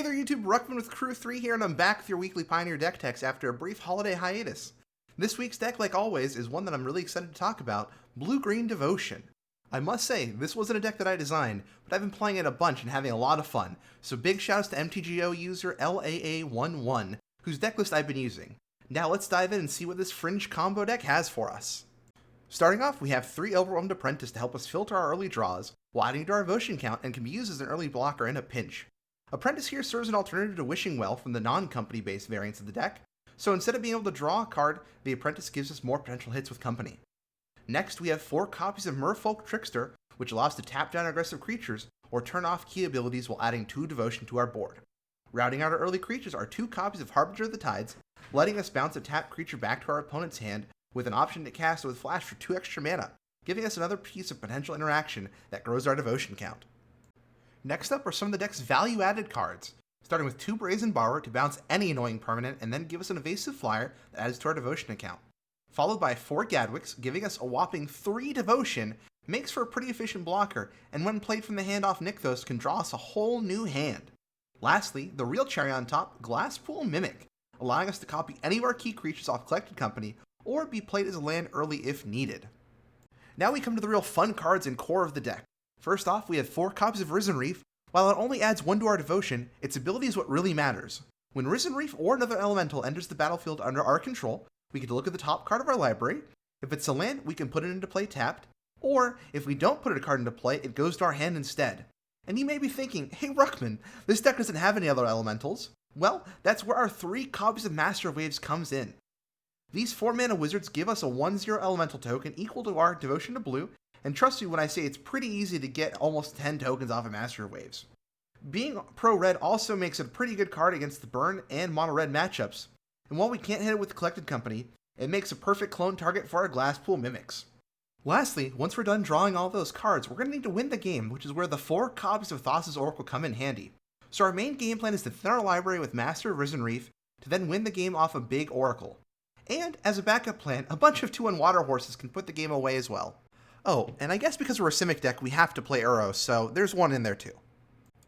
Hey there YouTube, Ruckman with Crew3 here, and I'm back with your weekly Pioneer deck techs after a brief holiday hiatus. This week's deck, like always, is one that I'm really excited to talk about, Blue-Green Devotion. I must say, this wasn't a deck that I designed, but I've been playing it a bunch and having a lot of fun, so big shouts to MTGO user LAA11, whose deck list I've been using. Now let's dive in and see what this fringe combo deck has for us. Starting off, we have 3 Overwhelmed Apprentice to help us filter our early draws, while adding to our devotion count and can be used as an early blocker in a pinch. Apprentice here serves an alternative to Wishing Well from the non-company based variants of the deck, so instead of being able to draw a card, the Apprentice gives us more potential hits with company. Next, we have 4 copies of Merfolk Trickster, which allows us to tap down aggressive creatures or turn off key abilities while adding 2 devotion to our board. Routing out our early creatures are 2 copies of Harbinger of the Tides, letting us bounce a tapped creature back to our opponent's hand with an option to cast it with flash for 2 extra mana, giving us another piece of potential interaction that grows our devotion count. Next up are some of the deck's value-added cards, starting with 2 Brazen Borrower to bounce any annoying permanent and then give us an evasive flyer that adds to our devotion account. Followed by 4 Gadwicks, giving us a whopping 3 devotion, makes for a pretty efficient blocker, and when played from the hand off Nykthos can draw us a whole new hand. Lastly, the real cherry on top, Glasspool Mimic, allowing us to copy any of our key creatures off Collected Company, or be played as a land early if needed. Now we come to the real fun cards and core of the deck. First off, we have 4 copies of Risen Reef. While it only adds 1 to our devotion, its ability is what really matters. When Risen Reef or another elemental enters the battlefield under our control, we get to look at the top card of our library. If it's a land, we can put it into play tapped, or if we don't put a card into play, it goes to our hand instead. And you may be thinking, hey Ruckman, this deck doesn't have any other elementals. Well, that's where our 3 copies of Master of Waves comes in. These 4-mana wizards give us a 1/0 elemental token equal to our devotion to blue, and trust me when I say it's pretty easy to get almost 10 tokens off of Master of Waves. Being pro-red also makes it a pretty good card against the burn and mono-red matchups, and while we can't hit it with Collected Company, it makes a perfect clone target for our Glasspool Mimics. Lastly, once we're done drawing all those cards, we're going to need to win the game, which is where the 4 copies of Thassa's Oracle come in handy. So our main game plan is to thin our library with Master of Risen Reef, to then win the game off a big Oracle. And, as a backup plan, a bunch of 2/1 Water Horses can put the game away as well. Oh, and I guess because we're a Simic deck, we have to play Uros, so there's one in there too.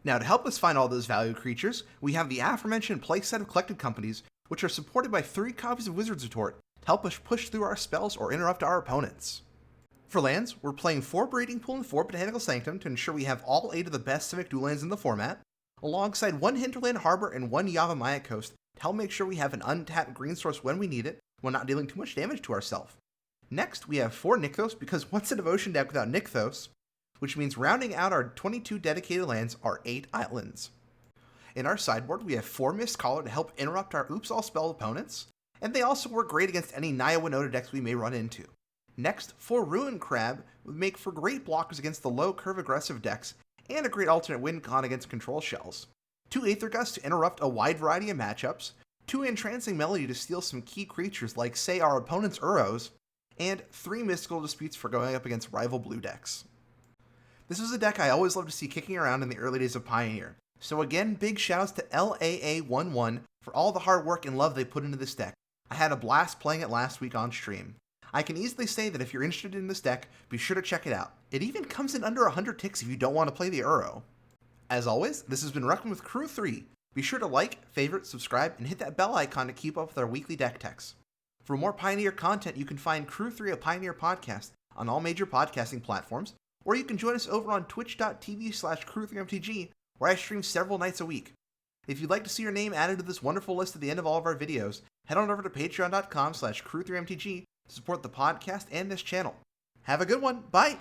Now, to help us find all those value creatures, we have the aforementioned playset of Collected Companies, which are supported by 3 copies of Wizard's Retort to help us push through our spells or interrupt our opponents. For lands, we're playing 4 Breeding Pool and 4 Botanical Sanctum to ensure we have all 8 of the best Simic dual lands in the format, alongside 1 Hinterland Harbor and 1 Yavimaya Coast to help make sure we have an untapped green source when we need it, while not dealing too much damage to ourselves. Next, we have 4 Nykthos, because what's a devotion deck without Nykthos? Which means rounding out our 22 dedicated lands are 8 islands. In our sideboard, we have 4 Mistcaller to help interrupt our Oops All Spell opponents, and they also work great against any Naya Winota decks we may run into. Next, 4 Ruin Crab would make for great blockers against the low curve aggressive decks, and a great alternate win con against control shells. 2 Aether Gust to interrupt a wide variety of matchups, 2 Entrancing Melody to steal some key creatures like, say, our opponent's Uros, and 3 Mystical Disputes for going up against rival blue decks. This is a deck I always love to see kicking around in the early days of Pioneer, so again, big shouts to LAA11 for all the hard work and love they put into this deck. I had a blast playing it last week on stream. I can easily say that if you're interested in this deck, be sure to check it out. It even comes in under 100 ticks if you don't want to play the Uro. As always, this has been Ruckman with Crew3. Be sure to like, favorite, subscribe, and hit that bell icon to keep up with our weekly deck techs. For more Pioneer content, you can find Crew3 A Pioneer Podcast on all major podcasting platforms, or you can join us over on twitch.tv/Crew3MTG, where I stream several nights a week. If you'd like to see your name added to this wonderful list at the end of all of our videos, head on over to patreon.com/Crew3MTG to support the podcast and this channel. Have a good one. Bye!